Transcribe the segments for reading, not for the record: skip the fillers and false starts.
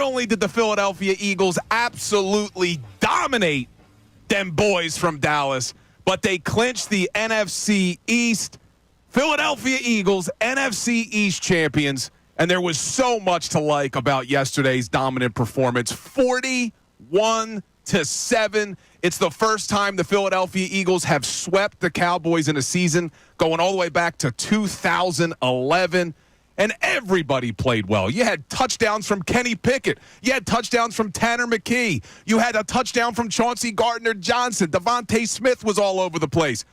only did the Philadelphia Eagles absolutely dominate them boys from Dallas, but they clinched the NFC East. Philadelphia Eagles, NFC East champions. And there was so much to like about yesterday's dominant performance. 41-7. It's the first time the Philadelphia Eagles have swept the Cowboys in a season, going all the way back to 2011. And everybody played well. You had touchdowns from Kenny Pickett. You had touchdowns from Tanner McKee. You had a touchdown from Chauncey Gardner-Johnson. Devontae Smith was all over the place.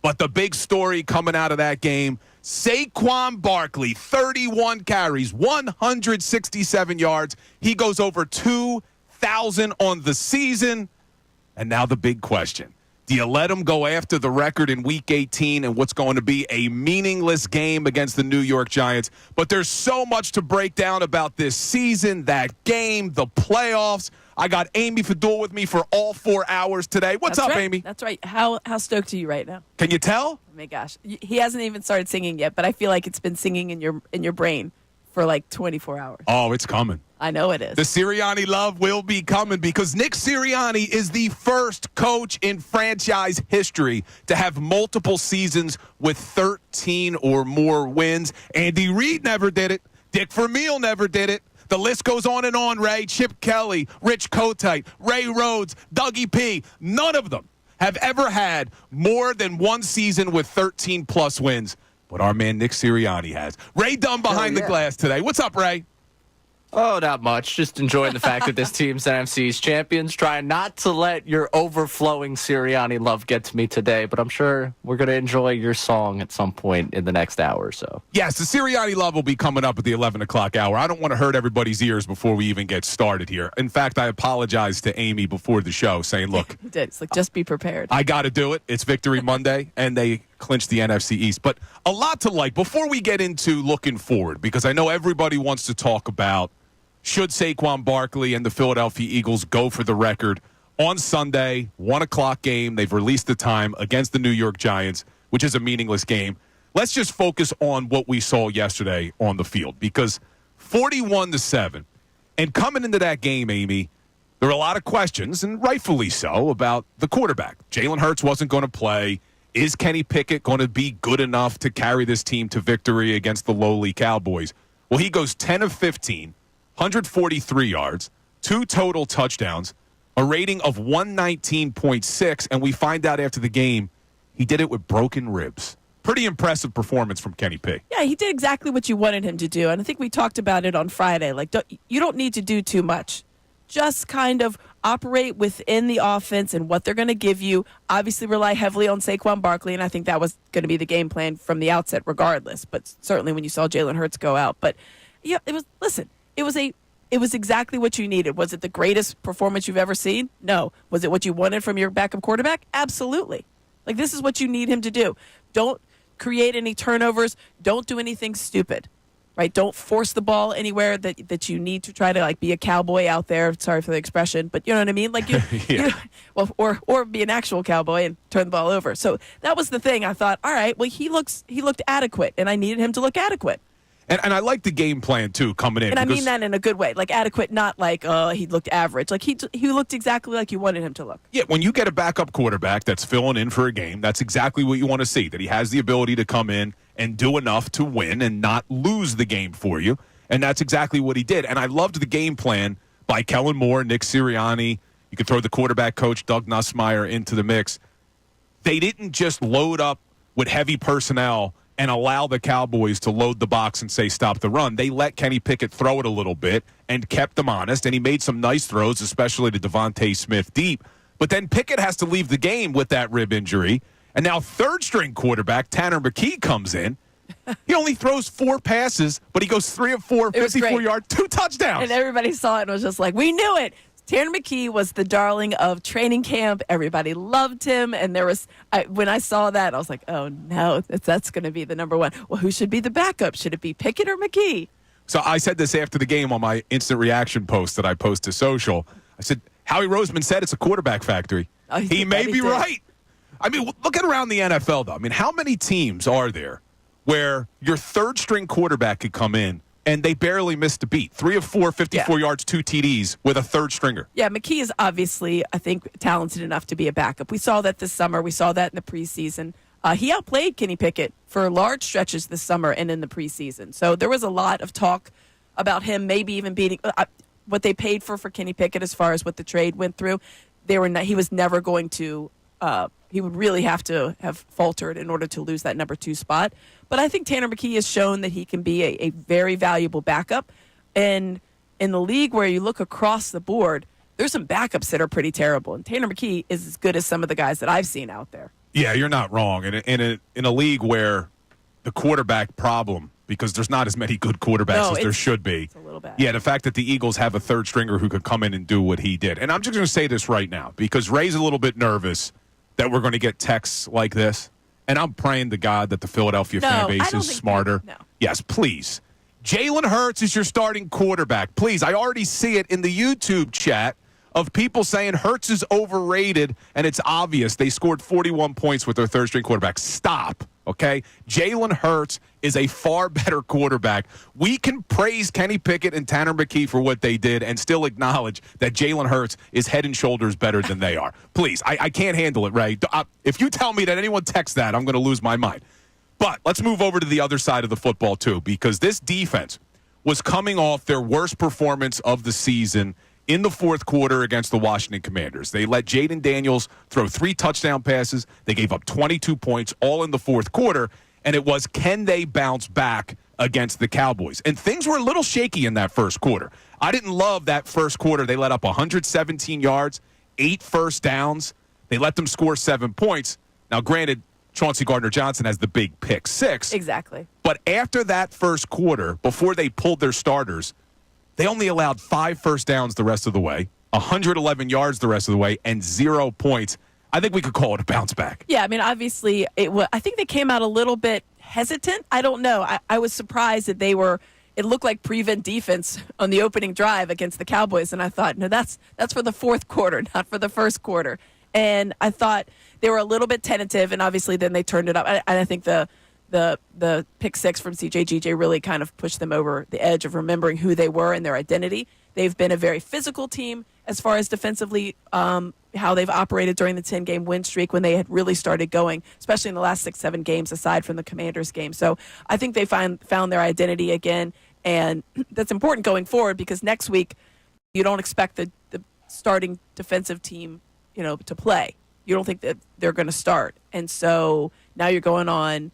But the big story coming out of that game, Saquon Barkley, 31 carries, 167 yards. He goes over 2,000 on the season. And now the big question. Do you let him go after the record in Week 18 and what's going to be a meaningless game against the New York Giants? But there's so much to break down about this season, that game, the playoffs. I got Amy Fadool with me for all 4 hours today. What's up, Amy? That's right. How stoked are you right now? Can you tell? Oh my gosh. He hasn't even started singing yet, but I feel like it's been singing in your brain for like 24 hours. Oh, it's coming. I know it is. The Sirianni love will be coming because Nick Sirianni is the first coach in franchise history to have multiple seasons with 13 or more wins. Andy Reid never did it. Dick Vermeil never did it. The list goes on and on, Ray. Chip Kelly, Rich Kotite, Ray Rhodes, Dougie P. None of them have ever had more than one season with 13-plus wins. But our man Nick Sirianni has. Ray Dunn behind the glass today. What's up, Ray? Oh, not much. Just enjoying the fact that this team's NFC's champions. Trying not to let your overflowing Sirianni love get to me today, but I'm sure we're going to enjoy your song at some point in the next hour or so. Yes, the Sirianni love will be coming up at the 11 o'clock hour. I don't want to hurt everybody's ears before we even get started here. In fact, I apologized to Amy before the show saying, look. He did. It's like, just be prepared. I got to do it. It's Victory Monday, and they clinched the NFC East. But a lot to like. Before we get into looking forward, because I know everybody wants to talk about should Saquon Barkley and the Philadelphia Eagles go for the record on Sunday, 1 o'clock game. They've released the time against the New York Giants, which is a meaningless game. Let's just focus on what we saw yesterday on the field because 41-7. And coming into that game, Amy, there were a lot of questions, and rightfully so, about the quarterback. Jalen Hurts wasn't going to play. Is Kenny Pickett going to be good enough to carry this team to victory against the lowly Cowboys? Well, he goes 10 of 15. 143 yards, 2 total touchdowns, a rating of 119.6, and we find out after the game he did it with broken ribs. Pretty impressive performance from Kenny P. Yeah, he did exactly what you wanted him to do, and I think we talked about it on Friday. Like, you don't need to do too much. Just kind of operate within the offense and what they're going to give you. Obviously rely heavily on Saquon Barkley, and I think that was going to be the game plan from the outset regardless, but certainly when you saw Jalen Hurts go out. But, yeah, it was exactly what you needed. Was it the greatest performance you've ever seen? No. Was it what you wanted from your backup quarterback? Absolutely. Like, this is what you need him to do. Don't create any turnovers. Don't do anything stupid, right? Don't force the ball anywhere that you need to try to, like, be a cowboy out there. Sorry for the expression, but you know what I mean? Like, or be an actual cowboy and turn the ball over. So that was the thing. I thought, all right, well, he looked adequate, and I needed him to look adequate. And I like the game plan, too, coming in. And I mean that in a good way. Like, adequate, not like, he looked average. Like, he looked exactly like you wanted him to look. Yeah, when you get a backup quarterback that's filling in for a game, that's exactly what you want to see, that he has the ability to come in and do enough to win and not lose the game for you. And that's exactly what he did. And I loved the game plan by Kellen Moore, Nick Sirianni. You could throw the quarterback coach, Doug Nussmeier, into the mix. They didn't just load up with heavy personnel and allow the Cowboys to load the box and say stop the run. They let Kenny Pickett throw it a little bit and kept them honest, and he made some nice throws, especially to Devontae Smith deep. But then Pickett has to leave the game with that rib injury, and now third-string quarterback Tanner McKee comes in. He only throws 4 passes, but he goes 3 of 4, 54 yards, 2 touchdowns. And everybody saw it and was just like, we knew it. Tanner McKee was the darling of training camp. Everybody loved him. And when I saw that, I was like, oh, no, that's going to be the number one. Well, who should be the backup? Should it be Pickett or McKee? So I said this after the game on my instant reaction post that I post to social. I said, Howie Roseman said it's a quarterback factory. Oh, he may be right. I mean, look at around the NFL, though. I mean, how many teams are there where your third-string quarterback could come in and they barely missed a beat. 3 of 4, 54 yards, 2 TDs with a third stringer. Yeah, McKee is obviously, I think, talented enough to be a backup. We saw that this summer. We saw that in the preseason. He outplayed Kenny Pickett for large stretches this summer and in the preseason. So there was a lot of talk about him maybe even beating what they paid for Kenny Pickett as far as what the trade went through. He was never going to he would really have to have faltered in order to lose that number 2 spot. But I think Tanner McKee has shown that he can be a very valuable backup. And in the league where you look across the board, there's some backups that are pretty terrible. And Tanner McKee is as good as some of the guys that I've seen out there. Yeah, you're not wrong. In a league where the quarterback problem, because there's not as many good quarterbacks as there should be. It's a little bad. Yeah, the fact that the Eagles have a third stringer who could come in and do what he did. And I'm just going to say this right now, because Ray's a little bit nervous that we're going to get texts like this. And I'm praying to God that the Philadelphia fan base is smarter. No. Yes, please. Jalen Hurts is your starting quarterback. Please, I already see it in the YouTube chat of people saying Hurts is overrated, and it's obvious. They scored 41 points with their third-string quarterback. Stop, okay? Jalen Hurts is a far better quarterback. We can praise Kenny Pickett and Tanner McKee for what they did and still acknowledge that Jalen Hurts is head and shoulders better than they are. Please, I can't handle it, Ray. If you tell me that anyone texts that, I'm going to lose my mind. But let's move over to the other side of the football, too, because this defense was coming off their worst performance of the season in the fourth quarter against the Washington Commanders. They let Jaden Daniels throw 3 touchdown passes. They gave up 22 points all in the fourth quarter, and it was, can they bounce back against the Cowboys? And things were a little shaky in that first quarter. I didn't love that first quarter. They let up 117 yards, 8 first downs. They let them score 7 points. Now, granted, Chauncey Gardner-Johnson has the big pick 6. Exactly. But after that first quarter, before they pulled their starters, they only allowed 5 first downs the rest of the way, 111 yards the rest of the way, and 0 points. I think we could call it a bounce back. Yeah, I mean, obviously, I think they came out a little bit hesitant. I don't know. I was surprised that it looked like prevent defense on the opening drive against the Cowboys, and I thought, no, that's for the fourth quarter, not for the first quarter. And I thought they were a little bit tentative, and obviously then they turned it up. And I think the pick 6 from CJ really kind of pushed them over the edge of remembering who they were and their identity. They've been a very physical team as far as defensively, how they've operated during the 10-game win streak when they had really started going, especially in the last 6-7 games aside from the Commanders game. So I think they found their identity again, and that's important going forward because next week you don't expect the starting defensive team, to play. You don't think that they're going to start. And so now you're going on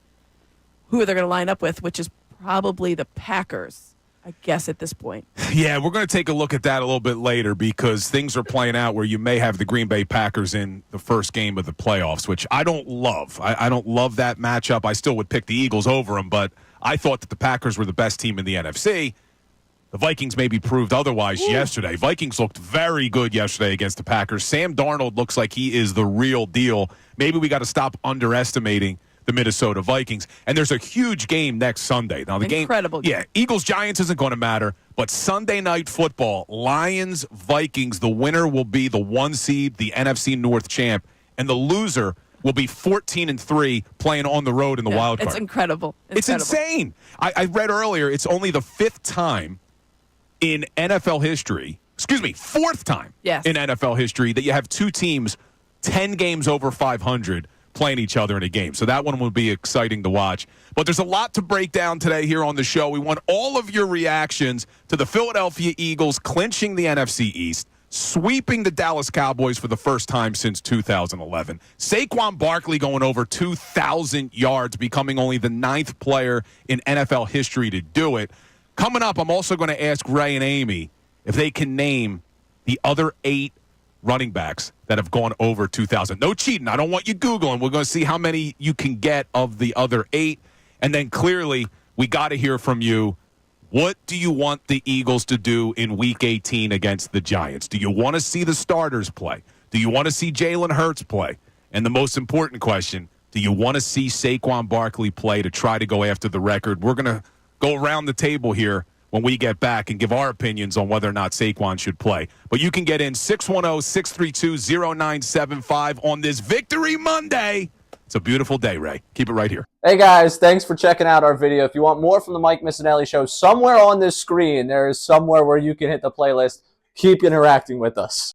who they're going to line up with, which is probably the Packers, I guess, at this point. Yeah, we're going to take a look at that a little bit later because things are playing out where you may have the Green Bay Packers in the first game of the playoffs, which I don't love. I don't love that matchup. I still would pick the Eagles over them, but I thought that the Packers were the best team in the NFC. The Vikings maybe proved otherwise yesterday. Vikings looked very good yesterday against the Packers. Sam Darnold looks like he is the real deal. Maybe we got to stop underestimating the Minnesota Vikings. And there's a huge game next Sunday. Now the Incredible game. Yeah, Eagles-Giants isn't going to matter, but Sunday Night Football, Lions-Vikings, the winner will be the 1 seed, the NFC North champ, and the loser will be 14-3 playing on the road in the wild card. It's incredible. It's insane. I read earlier it's only the 5th time in NFL history, 4th time in NFL history that you have 2 teams 10 games over 500 playing each other in a game. So that one will be exciting to watch. But there's a lot to break down today here on the show. We want all of your reactions to the Philadelphia Eagles clinching the NFC East, sweeping the Dallas Cowboys for the first time since 2011. Saquon Barkley going over 2,000 yards, becoming only the 9th player in NFL history to do it. Coming up, I'm also going to ask Ray and Amy if they can name the other 8 running backs that have gone over 2,000. No cheating. I don't want you Googling. We're going to see how many you can get of the other 8. And then clearly, we got to hear from you. What do you want the Eagles to do in Week 18 against the Giants? Do you want to see the starters play? Do you want to see Jalen Hurts play? And the most important question, do you want to see Saquon Barkley play to try to go after the record? We're going to go around the table here when we get back and give our opinions on whether or not Saquon should play. But you can get in 610-632-0975 on this Victory Monday. It's a beautiful day, Ray. Keep it right here. Hey guys, thanks for checking out our video. If you want more from the Mike Missanelli Show, somewhere on this screen, there is somewhere where you can hit the playlist. Keep interacting with us.